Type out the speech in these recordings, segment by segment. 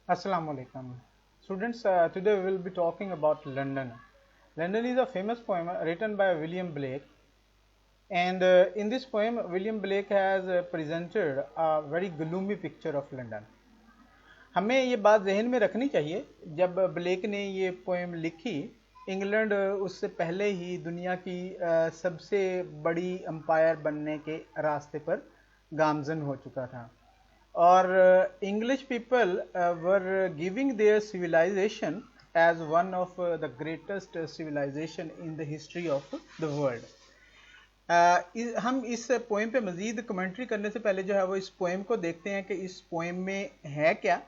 Assalamu alaikum. Students, today we will be talking about London. London is a famous poem written by William Blake, and in this poem, William Blake has presented a very gloomy picture of London. हमें ये बात जहन में रखनी चाहिए, जब black ने ये पोएम लिखी, इंग्लैंड उससे पहले ही दुनिया की सबसे बड़ी अंपायर बनने के रास्ते पर गामजन हो चुका था और English people were giving their civilization as one of the greatest civilization in the history of the world. हम इस पोएम पे मजीद कमेंट्री करने से पहले जो है वो इस पोएम को देखते हैं कि इस पोएम में है क्या।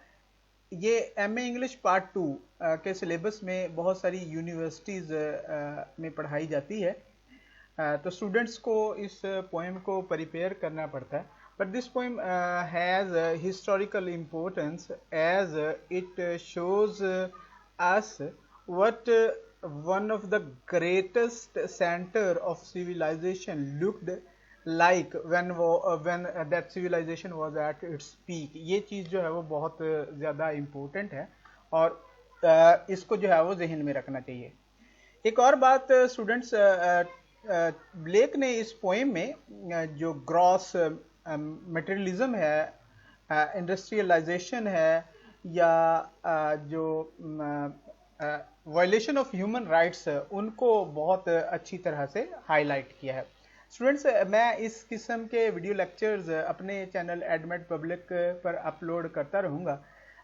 ये एमए इंग्लिश पार्ट 2 के सिलेबस में बहुत सारी यूनिवर्सिटीज़ में पढ़ाई जाती है, तो स्टूडेंट्स को इस पोएम को प्रिपेयर करना पड़ता है। But this poem has historical importance as it shows us what one of the greatest center of civilization looked like when that civilization was at its peak। ये चीज़ जो है वो बहुत ज़्यादा इम्पोर्टेंट है और इसको जो है वो जहन में रखना चाहिए। एक और बात स्टूडेंट्स, ब्लेक ने इस पोएम में जो ग्रॉस मटेरियलिज्म है, इंडस्ट्रियलाइजेशन है, या जो वायलेशन ऑफ ह्यूमन राइट्स, उनको बहुत अच्छी तरह से हाईलाइट किया है। स्टूडेंट्स, मैं इस किस्म के वीडियो लेक्चर्स अपने चैनल एडमेट पब्लिक पर अपलोड करता रहूँगा।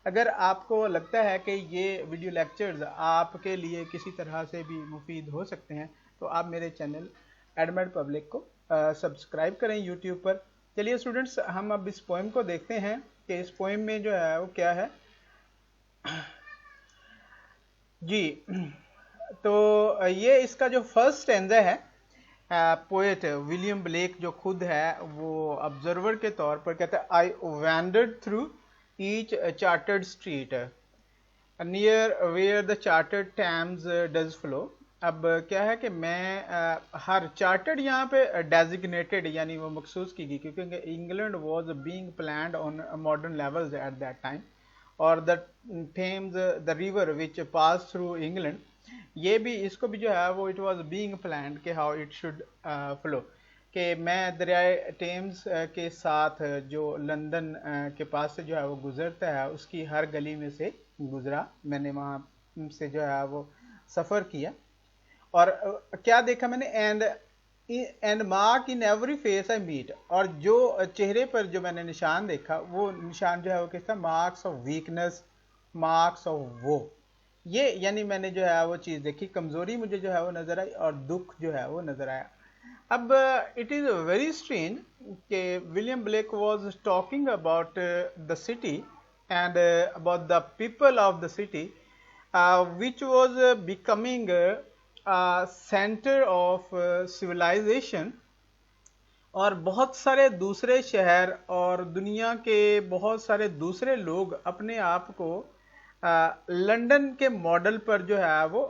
अगर आपको लगता है कि ये वीडियो लेक्चर्स आपके लिए किसी तरह से भी मुफीद हो सकते हैं तो आप मेरे चैनल एडमेट पब्लिक को सब्सक्राइब करें यूट्यूब पर। चलिए स्टूडेंट्स, हम अब इस पोएम को देखते हैं कि इस पोएम में जो है वो क्या है जी। तो ये इसका जो फर्स्ट स्टैंजा है, पोएट विलियम ब्लेक जो खुद है वो ऑब्जर्वर के तौर पर कहता है, I wandered through each chartered street near where the chartered Thames does flow. अब क्या है कि मैं हर चार्टर्ड यहाँ पे डेजिग्नेटेड यानी वो मखसूस की गई, क्योंकि England was being planned on modern levels at that time, और the Thames the river which pass through England, ये भी इसको भी जो है वो इट वाज बीइंग प्लान्ड कि हाउ इट शुड फ्लो, कि मैं दरियाए टेम्स के साथ जो लंदन के पास से जो है वो गुजरता है उसकी हर गली में से गुजरा, मैंने वहाँ से जो है वो सफ़र किया और क्या देखा मैंने, and mark in every face I meet, और जो चेहरे पर जो मैंने निशान देखा वो निशान जो है वो किस था, marks of weakness, marks of वो, ये यानी मैंने जो है वो चीज़ देखी, कमज़ोरी मुझे जो है वो नज़र आई और दुख जो है वो नज़र आया। अब इट इज़ वेरी स्ट्रेंज कि William Blake was talking about the city and about the people of the city which was becoming centre of civilization, और बहुत सारे दूसरे शहर और दुनिया के बहुत सारे दूसरे लोग अपने आप को लंदन के मॉडल पर जो है वो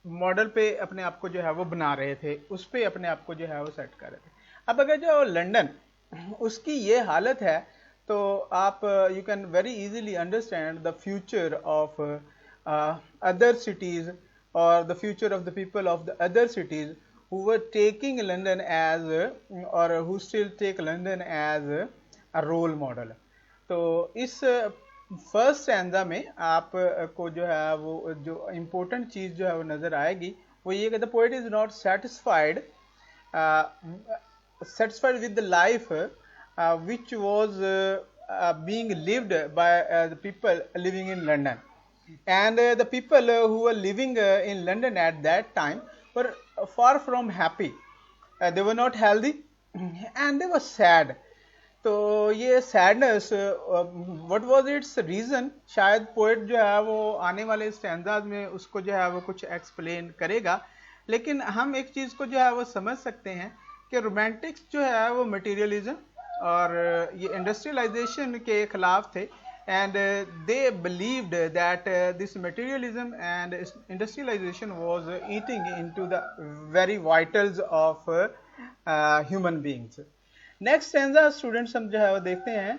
मॉडल पे अपने आप को जो है वो बना रहे थे, उस पे अपने आप को जो है वो सेट कर रहे थे। अब अगर जो लंदन उसकी ये हालत है तो आप you can very easily understand the future of other cities or the future of the people of the other cities who were taking London as or who still take London as a role model। तो इस first stanza में आपको जो है वो जो important चीज़ जो है वो नज़र आएगी वो ये कि the poet is not satisfied with the life which was being lived by the people living in London, and the people who were living in London at that time were far from happy, they were not healthy and they were sad। तो ये sadness what was its reason, शायद poet जो है वो आने वाले stanzas में उसको जो है वो कुछ एक्सप्लेन करेगा, लेकिन हम एक चीज़ को जो है वो समझ सकते हैं कि रोमांटिक्स जो है वो मटेरियलिज्म और ये इंडस्ट्रियलाइजेशन के खिलाफ थे, and they believed that this materialism and industrialization was eating into the very vitals of human beings। Next stanza students हम जो है वो देखते हैं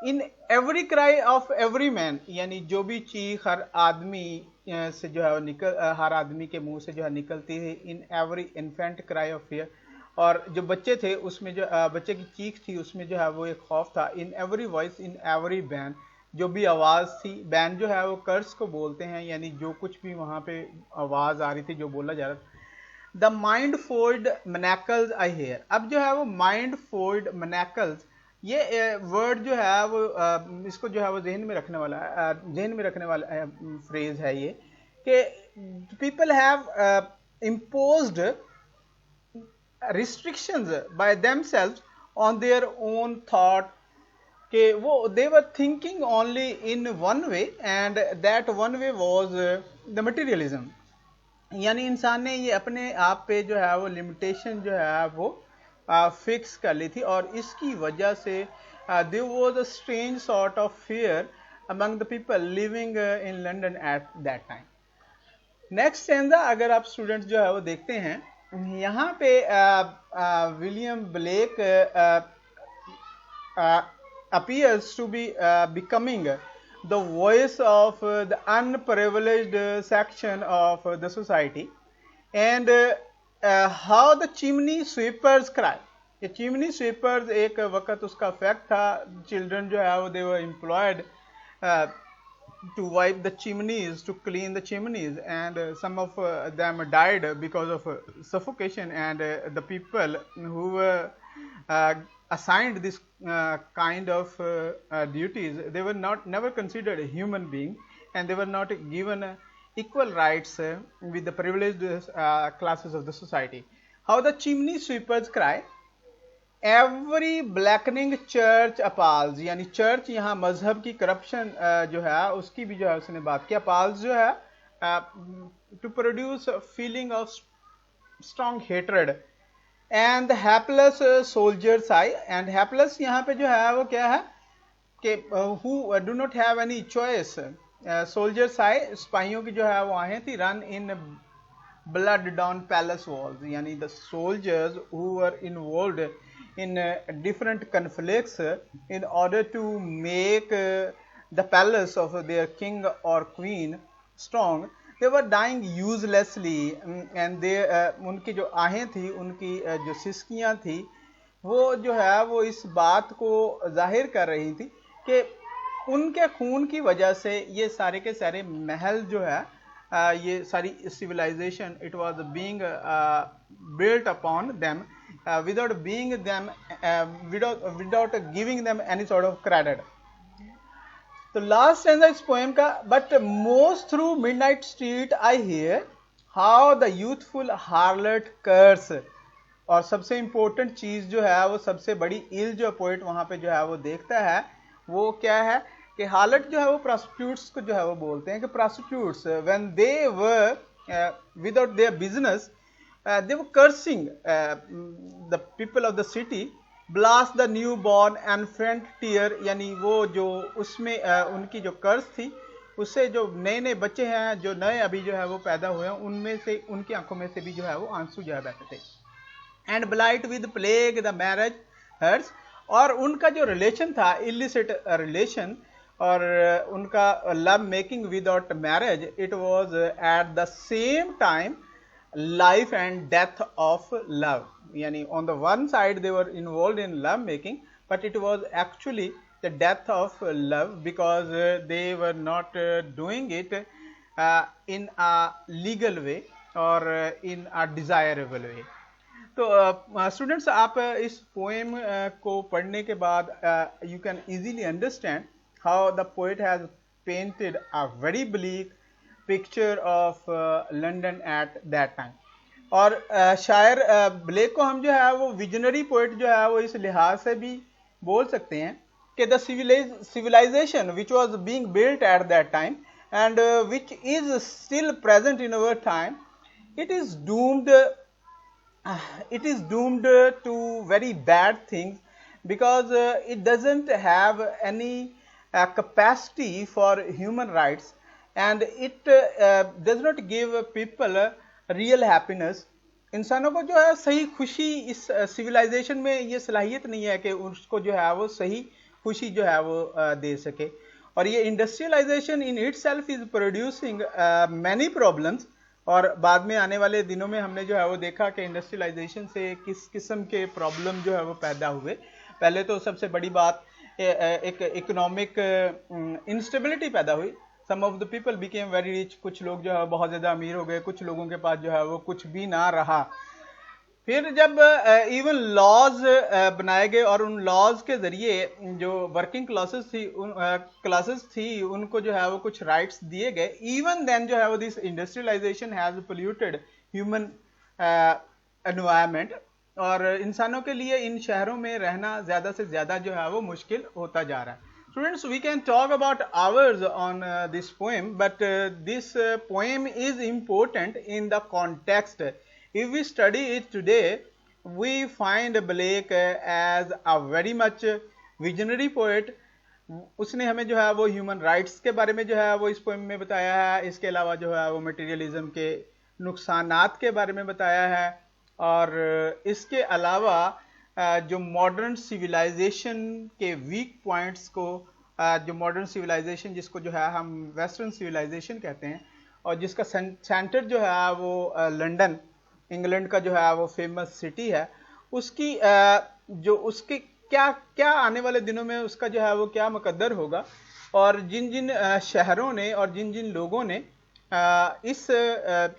in every cry of every man, यानी जो भी चीख हर आदमी से जो है वो हर आदमी के मुंह से जो है निकलती है, in every infant cry of fear, और जो बच्चे थे उसमें जो बच्चे की चीख थी उसमें जो है वो एक खौफ था, in every voice in every ban, जो भी आवाज थी, बैन जो है वो कर्स को बोलते हैं, यानी जो कुछ भी वहां पे आवाज आ रही थी, जो बोला जा रहा था। The mind forged manacles I hear, अब जो है वो माइंड फोल्ड मनाकल्स, ये वर्ड जो है वो इसको जो है वो जहन में रखने वाला फ्रेज है ये, कि people have imposed restrictions by themselves on their own thought, कि वो they were thinking only in one way and that one way was the materialism, यानी इंसान ने ये अपने आप पे जो है वो लिमिटेशन जो है वो फिक्स कर ली थी, और इसकी वजह से there was a strange sort of fear among the people living in London at that time. Next stanza अगर आप स्टूडेंट्स जो है वो देखते हैं, यहाँ पे William Blake appears to be becoming the voice of the unprivileged section of the society, and how the chimney sweepers cry. ये chimney sweepers एक वक्त उसका फैक्ट था, चिल्ड्रन जो है वो they were employed to wipe the chimneys, to clean the chimneys, and some of them died because of suffocation, and the people who were assigned this kind of duties, they were never considered a human being, and they were not given equal rights with the privileged classes of the society. How the chimney sweepers cry, every blackening church appals, यानी church यहाँ मजहब की corruption जो है उसकी भी जो है उसने बात की। अपाल्स जो है to produce feeling of strong hatred, and hapless soldiers sigh, and hapless यहाँ पे जो है वो क्या है कि who do not have any choice, soldiers sigh, सिपाहियों की जो है वो आहें थी, run in blood down palace walls, यानी the soldiers who were involved in different conflicts in order to make the palace of their king or queen strong, they were dying uselessly, and they उनकी जो आहें थी, उनकी जो सिसकियां थी, वो जो है वो इस बात को जाहिर कर रही थी कि उनके खून की वजह से ये सारे के सारे महल जो है ये सारी civilization, it was being built upon them without being them without giving them any sort of credit. तो लास्ट stanza इस पोएम का, but most through midnight street I hear how the youthful harlot curse, और सबसे important चीज जो है वो सबसे बड़ी इल जो पोइट वहां पे जो है वो देखता है वो क्या है कि हालत जो है वो प्रोस्टिट्यूट्स को जो है वो बोलते हैं कि prostitutes when they were without their business they were cursing the people of the city, blast the new born infant tear, यानी वो जो उसमें उनकी जो कर्ज थी उससे जो नए नए बच्चे हैं जो नए अभी जो है वो पैदा हुए हैं उनमें से उनकी आंखों में से भी जो है वो आंसू जो है बहते थे। And blight with plague the marriage hearse, और उनका जो रिलेशन था इलिसिट रिलेशन और उनका love making without marriage, it was at the same time life and death of love, यानी on the one side they were involve in love making but it was actually the death of love because they were not doing it in a legal way और in a desirable वे। तो students आप इस poem को पढ़ने के बाद you can easily understand how the poet has painted a very bleak picture of London at that time। और शायर ब्लेक को हम जो है वो विजनरी पोएट जो है वो इस लिहाज से भी बोल सकते हैं कि the civilization which was being built at that time and which is still present in our time, it is doomed to very bad things because it doesn't have any capacity for human rights and it does not give people real happiness। इंसानों को जो है सही खुशी इस civilisation में ये सलाहियत नहीं है कि उसको जो है वो सही खुशी जो है वो दे सके। और ये industrialization in itself is producing many problems, और बाद में आने वाले दिनों में हमने जो है वो देखा कि इंडस्ट्रियलाइजेशन से किस किस्म के प्रॉब्लम जो है वो पैदा हुए। पहले तो सबसे बड़ी बात एक इकोनॉमिक इंस्टेबिलिटी पैदा हुई। Some of the people became very rich, कुछ लोग जो है बहुत ज़्यादा अमीर हो गए, कुछ लोगों के पास जो है वो कुछ भी ना रहा। फिर जब इवन लॉज बनाए गए और उन लॉज के जरिए जो वर्किंग क्लासेस थी उनको जो है वो कुछ राइट्स दिए गए, इवन देन जो है वो this industrialization has polluted human environment, और इंसानों के लिए इन शहरों में रहना ज़्यादा से ज़्यादा जो है वो मुश्किल होता जा रहा है। Students, we can talk about hours on this poem, but this poem is important in the context. If we study it today, we find Blake as a very much visionary poet. उसने हमें जो है वो human rights के बारे में जो है वो इस पोएम में बताया है, इसके अलावा जो है वो मटेरियलिज्म के नुकसानात के बारे में बताया है, और इसके अलावा जो मॉडर्न सिविलाइजेशन के वीक पॉइंट्स को, जो मॉडर्न सिविलाइजेशन जिसको जो है हम वेस्टर्न सिविलाइजेशन कहते हैं, और जिसका सेंटर जो है वो लंदन, इंग्लैंड का जो है वो फेमस सिटी है, उसकी जो उसके क्या क्या आने वाले दिनों में उसका जो है वो क्या मुकद्दर होगा, और जिन जिन शहरों ने और जिन जिन लोगों ने इस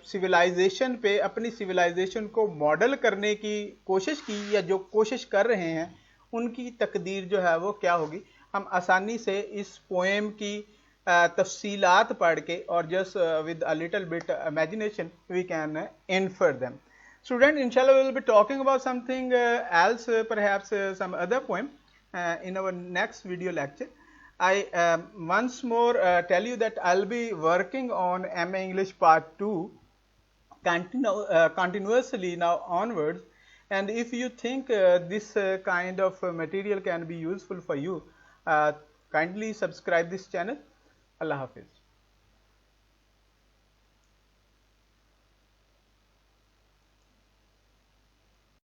सिविलाइजेशन पे अपनी सिविलाइजेशन को मॉडल करने की कोशिश की या जो कोशिश कर रहे हैं, उनकी तकदीर जो है वो क्या होगी, हम आसानी से इस पोएम की तफसीलात पढ़ के और just with a little bit imagination we can infer them. Student, inshallah we will be talking about something else, perhaps some other poem in our next video lecture. I once more tell you that I'll be working on MA English Part 2 continuously now onwards, and if you think this kind of material can be useful for you, kindly subscribe this channel. Allah Hafiz.